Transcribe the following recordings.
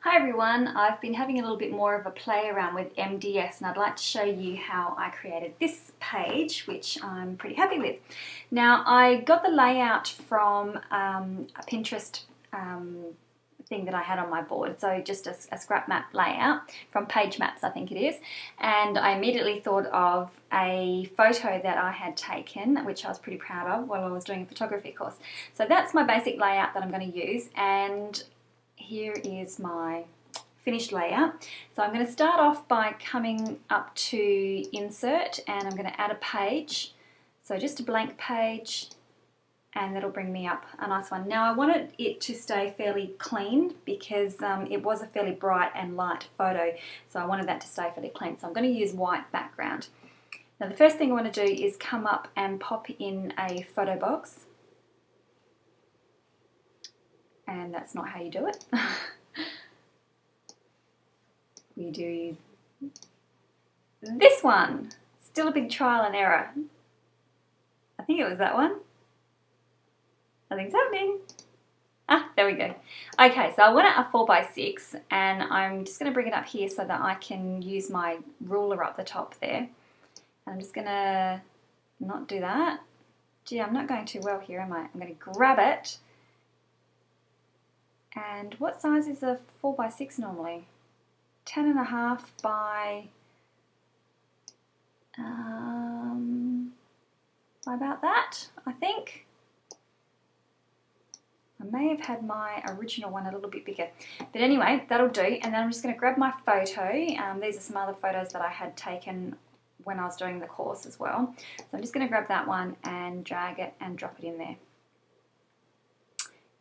Hi everyone, I've been having a little bit more of a play around with MDS and I'd like to show you how I created this page, which I'm pretty happy with. Now I got the layout from a Pinterest thing that I had on my board, so just a scrap map layout from Page Maps I think it is, and I immediately thought of a photo that I had taken which I was pretty proud of while I was doing a photography course. So that's my basic layout that I'm going to use, and here is my finished layout. So I'm going to start off by coming up to insert and I'm going to add a page. So just a blank page, and that'll bring me up a nice one. Now I wanted it to stay fairly clean because it was a fairly bright and light photo, so I wanted that to stay fairly clean. So I'm going to use white background. Now the first thing I want to do is come up and pop in a photo box. And that's not how you do it. We do this one. Still a big trial and error. I think it was that one. Nothing's happening. Ah, there we go. Okay, so I want it a 4x6 and I'm just going to bring it up here so that I can use my ruler up the top there. And I'm just going to not do that. Gee, I'm not going too well here, am I? I'm going to grab it. And what size is a 4x6 normally? 10.5 by about that, I think. I may have had my original one a little bit bigger. But anyway, that'll do. And then I'm just going to grab my photo. These are some other photos that I had taken when I was doing the course as well. So I'm just going to grab that one and drag it and drop it in there.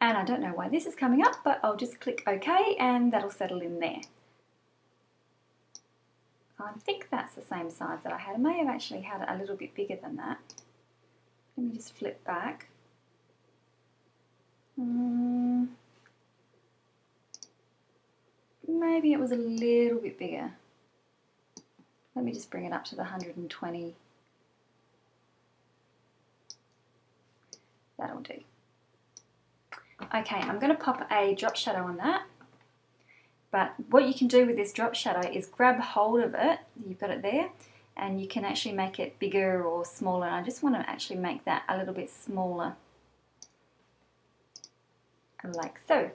And I don't know why this is coming up, but I'll just click OK and that'll settle in there. I think that's the same size that I had. I may have actually had it a little bit bigger than that. Let me just flip back. Maybe it was a little bit bigger. Let me just bring it up to the 120. That'll do. Okay, I'm going to pop a drop shadow on that. But what you can do with this drop shadow is grab hold of it, you've got it there, and you can actually make it bigger or smaller. And I just want to actually make that a little bit smaller, like so.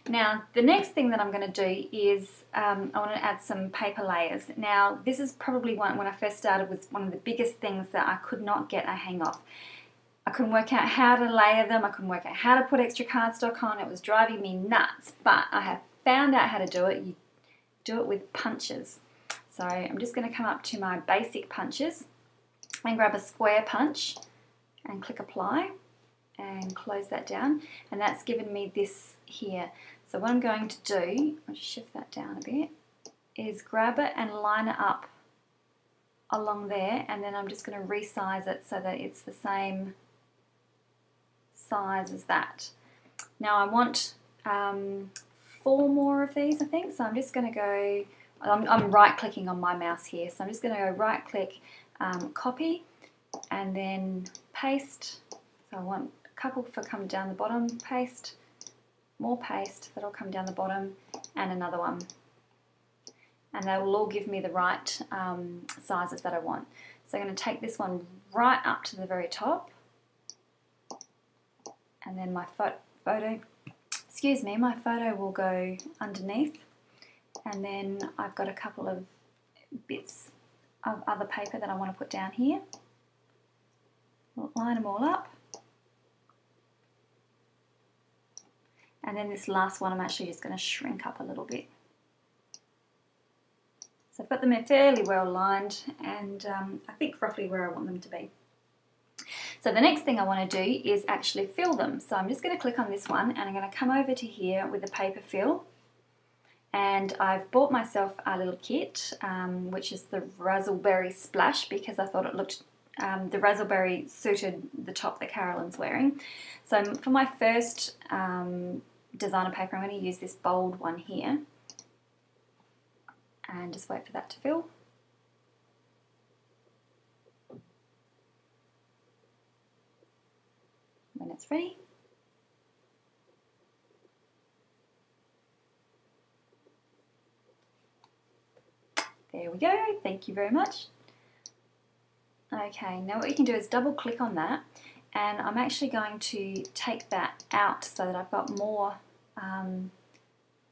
Now the next thing that I'm going to do is I want to add some paper layers. Now this is probably when I first started, was one of the biggest things that I could not get a hang of. I couldn't work out how to layer them, I couldn't work out how to put extra cardstock on, it was driving me nuts, but I have found out how to do it. You do it with punches. So I'm just going to come up to my basic punches and grab a square punch and click apply and close that down, and that's given me this here. So what I'm going to do, I'll just shift that down a bit, is grab it and line it up along there, and then I'm just going to resize it so that it's the same size as that. Now I want 4 more of these, I think, so I'm just going to go, I'm right clicking on my mouse here, so I'm just going to go right click, copy, and then paste. So I want a couple for come down the bottom, paste, more paste, that'll come down the bottom, and another one. And they will all give me the right sizes that I want. So I'm going to take this one right up to the very top, and then my photo will go underneath, and then I've got a couple of bits of other paper that I want to put down here. We'll line them all up, and then this last one I'm actually just going to shrink up a little bit. So I've got them fairly well lined, and I think roughly where I want them to be. So the next thing I want to do is actually fill them. So I'm just going to click on this one and I'm going to come over to here with the paper fill. And I've bought myself a little kit, which is the Razzleberry Splash, because I thought it looked, the razzleberry suited the top that Carolyn's wearing. So for my first designer paper, I'm going to use this bold one here. And just wait for that to fill. When it's ready, There we go, thank you very much. Okay, now what you can do is double click on that, and I'm actually going to take that out so that I've got more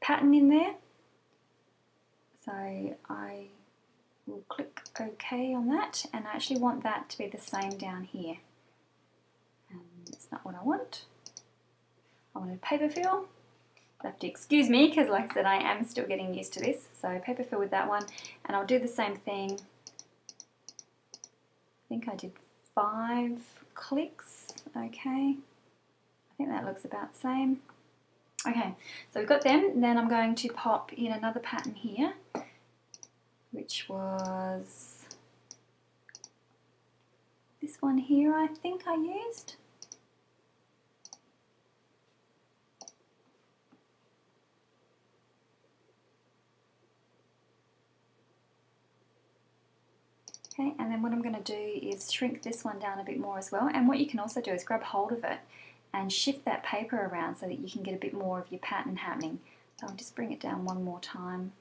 pattern in there. So I will click OK on that, and I actually want that to be the same down here. And it's not what I want. I wanted paper fill. You'll have to excuse me because, like I said, I am still getting used to this. So paper fill with that one, and I'll do the same thing. I think I did 5 clicks. Okay, I think that looks about the same. Okay, so we've got them, and then I'm going to pop in another pattern here, which was this one here, I think I used. Okay, and then what I'm going to do is shrink this one down a bit more as well, and what you can also do is grab hold of it and shift that paper around so that you can get a bit more of your pattern happening. So I'll just bring it down one more time.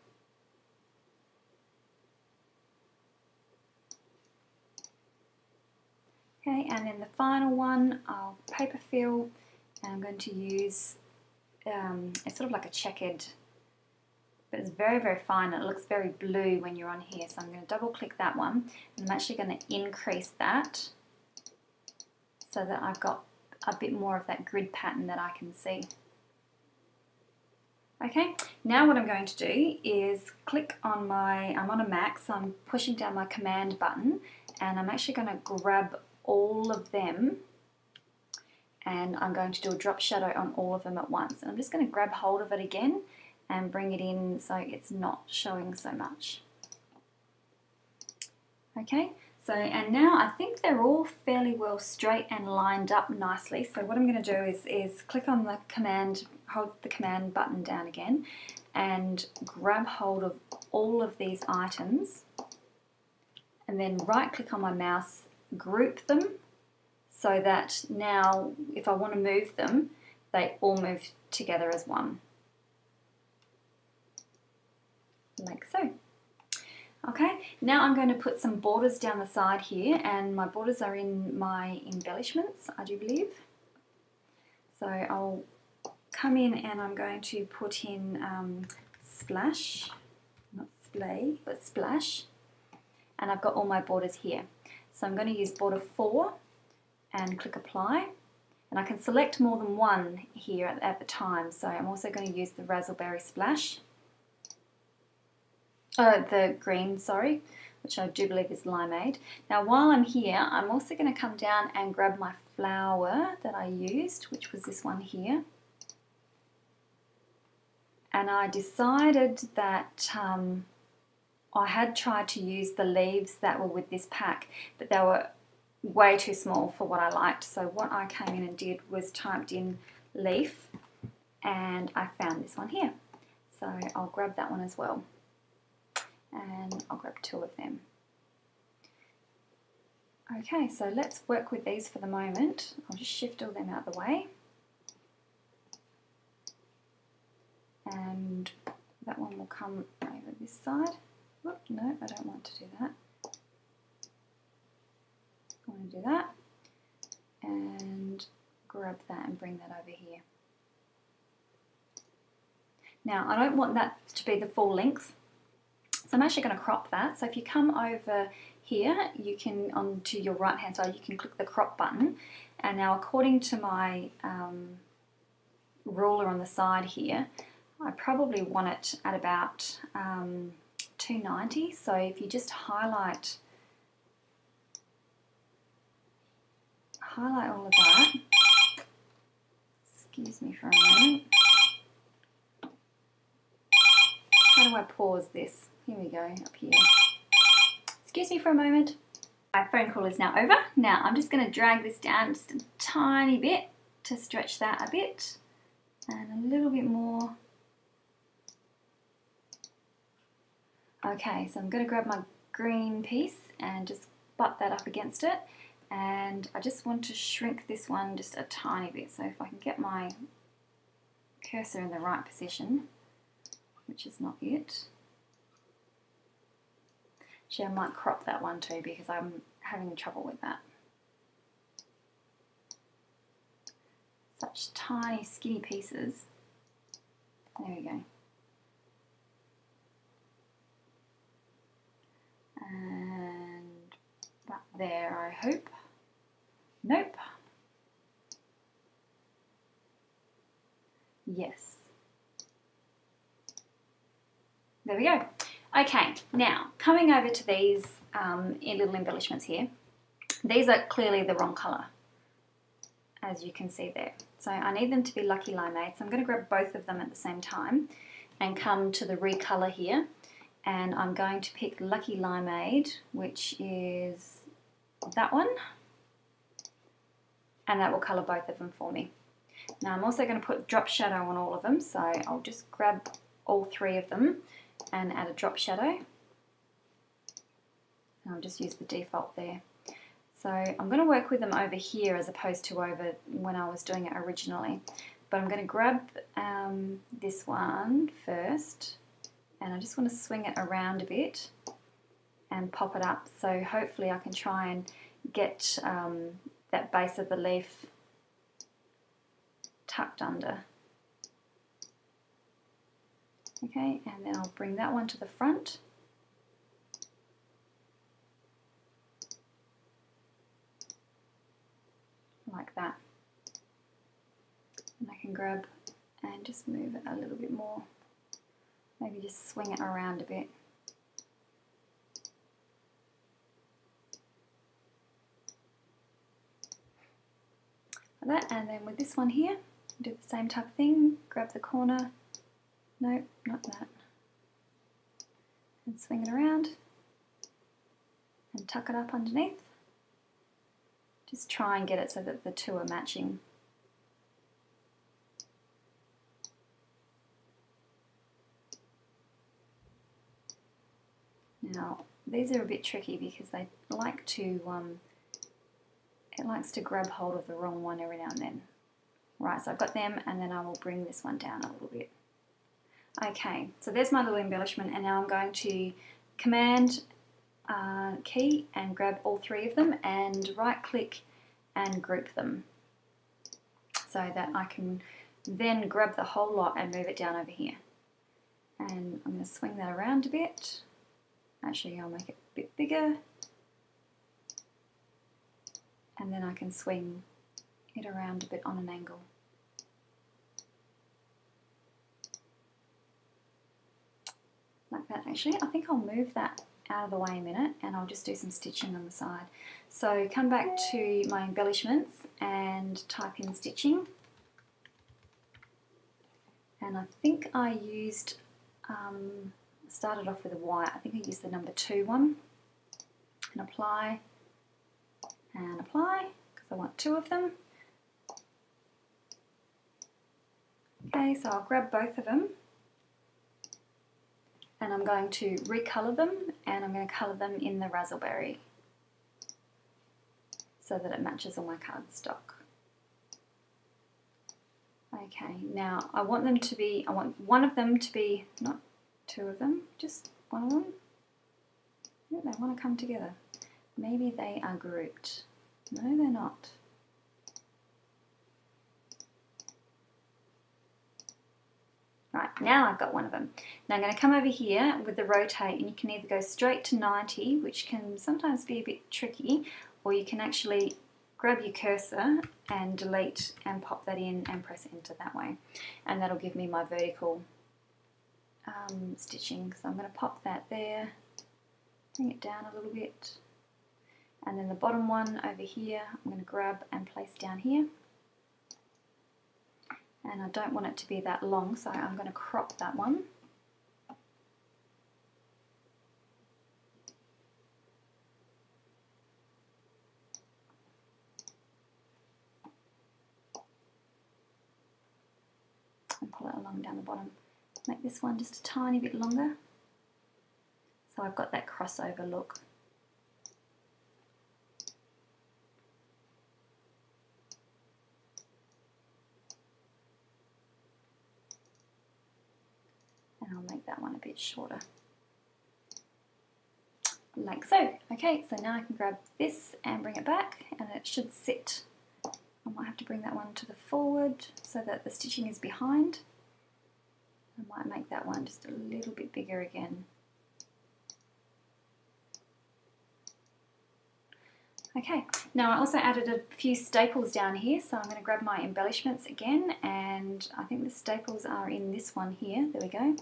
Okay, and then the final one, I'll paper fill, and I'm going to use, it's sort of like a checkered, but it's very, very fine. It looks very blue when you're on here, so I'm going to double click that one, and I'm actually going to increase that so that I've got a bit more of that grid pattern that I can see. Okay, now what I'm going to do is click on I'm on a Mac, so I'm pushing down my command button, and I'm actually going to grab all of them, and I'm going to do a drop shadow on all of them at once. And I'm just going to grab hold of it again and bring it in so it's not showing so much. Okay, so and now I think they're all fairly well straight and lined up nicely. So what I'm going to do is click on the command, hold the command button down again, and grab hold of all of these items, and then right click on my mouse, group them, so that now if I want to move them, they all move together as one. Like so. Okay, now I'm going to put some borders down the side here, and my borders are in my embellishments, I do believe. So I'll come in and I'm going to put in splash, not splay, but splash, and I've got all my borders here. So I'm going to use border 4 and click apply, and I can select more than one here at the time. So I'm also going to use the raspberry splash. The green, sorry, which I do believe is limeade. Now while I'm here, I'm also going to come down and grab my flower that I used, which was this one here. And I decided that I had tried to use the leaves that were with this pack, but they were way too small for what I liked. So what I came in and did was typed in leaf, and I found this one here. So I'll grab that one as well. And I'll grab 2 of them. Okay, so let's work with these for the moment. I'll just shift all them out of the way. And that one will come over this side. Whoop, no, I don't want to do that. I want to do that. And grab that and bring that over here. Now, I don't want that to be the full length, so I'm actually going to crop that. So if you come over here, you can, onto your right hand side, you can click the crop button. And now according to my ruler on the side here, I probably want it at about 290. So if you just highlight all of that, excuse me for a moment. How do I pause this? Here we go, up here. Excuse me for a moment. My phone call is now over. Now I'm just going to drag this down just a tiny bit to stretch that a bit, and a little bit more. Okay, so I'm going to grab my green piece and just butt that up against it, and I just want to shrink this one just a tiny bit. So if I can get my cursor in the right position, which is not it. Actually, I might crop that one too because I'm having trouble with that. Such tiny, skinny pieces. There we go. And right there, I hope. Nope. Yes. There we go. Okay, now coming over to these little embellishments here. These are clearly the wrong colour, as you can see there. So I need them to be Lucky Limeade. So I'm going to grab both of them at the same time and come to the recolor here. And I'm going to pick Lucky Limeade, which is that one. And that will colour both of them for me. Now I'm also going to put drop shadow on all of them. So I'll just grab all three of them and add a drop shadow. And I'll just use the default there. So I'm going to work with them over here as opposed to over when I was doing it originally. But I'm going to grab this one first, and I just want to swing it around a bit and pop it up. So hopefully I can try and get that base of the leaf tucked under. Okay, and then I'll bring that one to the front. Like that. And I can grab and just move it a little bit more. Maybe just swing it around a bit. Like that, and then with this one here, do the same type of thing. Grab the corner. Nope, not that. And swing it around and tuck it up underneath. Just try and get it so that the two are matching. Now, these are a bit tricky because they like to, it likes to grab hold of the wrong one every now and then. Right, so I've got them, and then I will bring this one down a little bit. Okay, so there's my little embellishment, and now I'm going to Command key and grab all three of them and right click and group them so that I can then grab the whole lot and move it down over here. And I'm going to swing that around a bit. Actually, I'll make it a bit bigger, and then I can swing it around a bit on an angle. Like that. Actually, I think I'll move that out of the way a minute and I'll just do some stitching on the side. So come back to my embellishments and type in stitching, and I think I used started off with a white. I think I used the number 2 one, and apply because I want 2 of them. Okay, so I'll grab both of them and I'm going to recolor them, and I'm going to colour them in the razzleberry so that it matches all my cardstock. Okay, now I want them to be, I want one of them to be, not 2 of them, just one of them. They want to come together. Maybe they are grouped. No, they're not. Right, now I've got one of them. Now I'm going to come over here with the rotate, and you can either go straight to 90, which can sometimes be a bit tricky, or you can actually grab your cursor and delete and pop that in and press enter that way. And that'll give me my vertical stitching. So I'm going to pop that there, bring it down a little bit, and then the bottom one over here I'm going to grab and place down here. And I don't want it to be that long, so I'm going to crop that one. And pull it along down the bottom. Make this one just a tiny bit longer, so I've got that crossover look. And I'll make that one a bit shorter. like so. Okay, so now I can grab this and bring it back, and it should sit. I might have to bring that one to the forward so that the stitching is behind. I might make that one just a little bit bigger again. Okay, now I also added a few staples down here, so I'm going to grab my embellishments again, and I think the staples are in this one here. There we go.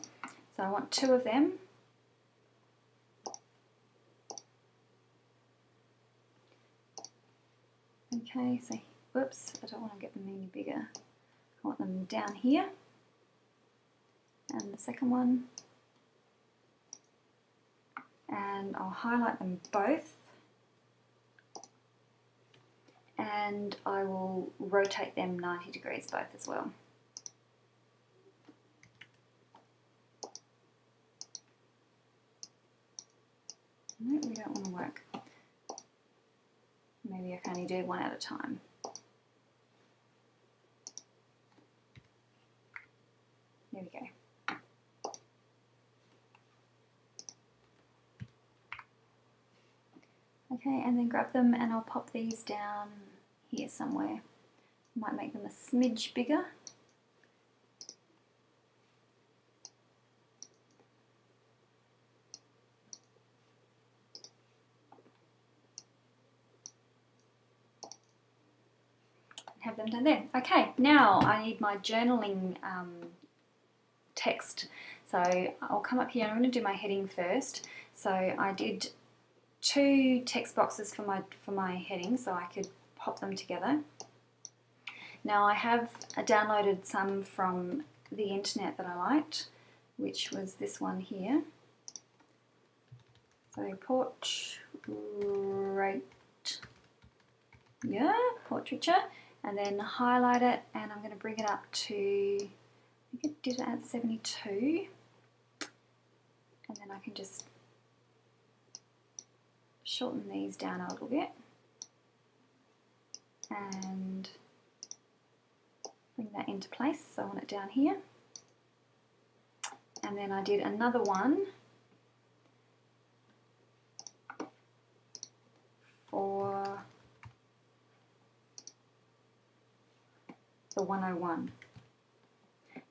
So I want 2 of them. Okay, so whoops, I don't want to get them any bigger. I want them down here. And the second one. And I'll highlight them both. And I will rotate them 90 degrees both as well. No, we don't want to work. Maybe I can only do one at a time. There we go. Okay, and then grab them and I'll pop these down here somewhere. Might make them a smidge bigger. Have them done there. Okay, now I need my journaling text. So I'll come up here and I'm going to do my heading first. So I did 2 text boxes for my heading so I could pop them together. Now I have downloaded some from the internet that I liked, which was this one here. So Portraiture, and then highlight it, and I'm going to bring it up to, I think it did it at 72, and then I can just shorten these down a little bit and bring that into place. So I want it down here, and then I did another one for the 101.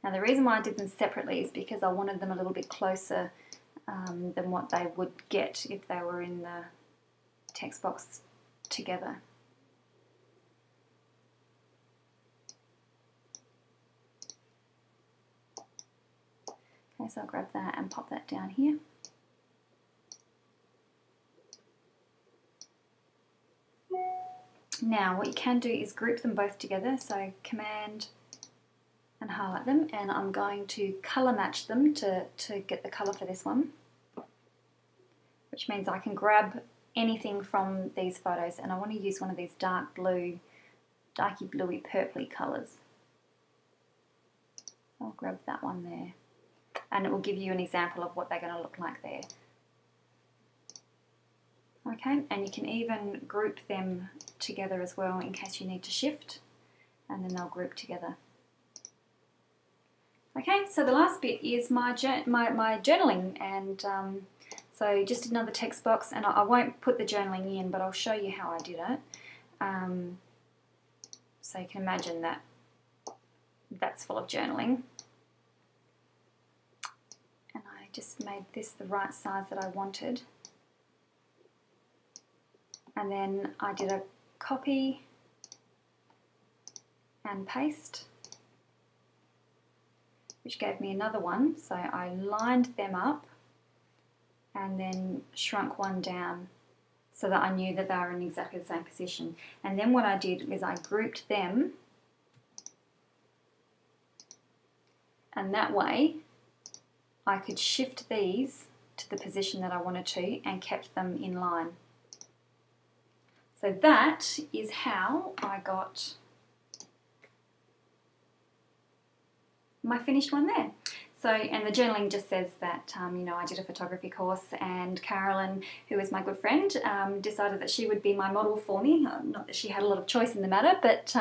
Now the reason why I did them separately is because I wanted them a little bit closer than what they would get if they were in the text box together. Okay, so I'll grab that and pop that down here. Now what you can do is group them both together, so Command and highlight them, and I'm going to colour match them to get the colour for this one, which means I can grab anything from these photos, and I want to use one of these dark blue, darky bluey purpley colours. I'll grab that one there, and it will give you an example of what they're going to look like there. Okay, and you can even group them together as well in case you need to shift, and then they'll group together. Okay, so the last bit is my journaling, and so just another text box, and I won't put the journaling in, but I'll show you how I did it. So you can imagine that that's full of journaling. And I just made this the right size that I wanted. And then I did a copy and paste, which gave me another one. So I lined them up and then shrunk one down so that I knew that they were in exactly the same position. And then what I did is I grouped them, and that way I could shift these to the position that I wanted to and kept them in line. So that is how I got my finished one there. So, and the journaling just says that, you know, I did a photography course, and Carolyn, who is my good friend, decided that she would be my model for me. Not that she had a lot of choice in the matter, but,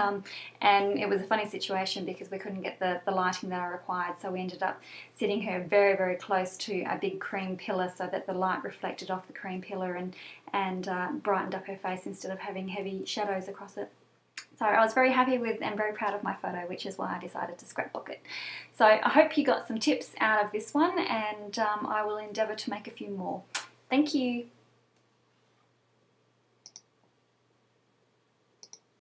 and it was a funny situation because we couldn't get the lighting that I required, so we ended up sitting her very, very close to a big cream pillar so that the light reflected off the cream pillar and brightened up her face instead of having heavy shadows across it. So I was very happy with and very proud of my photo, which is why I decided to scrapbook it. So I hope you got some tips out of this one, and I will endeavour to make a few more. Thank you.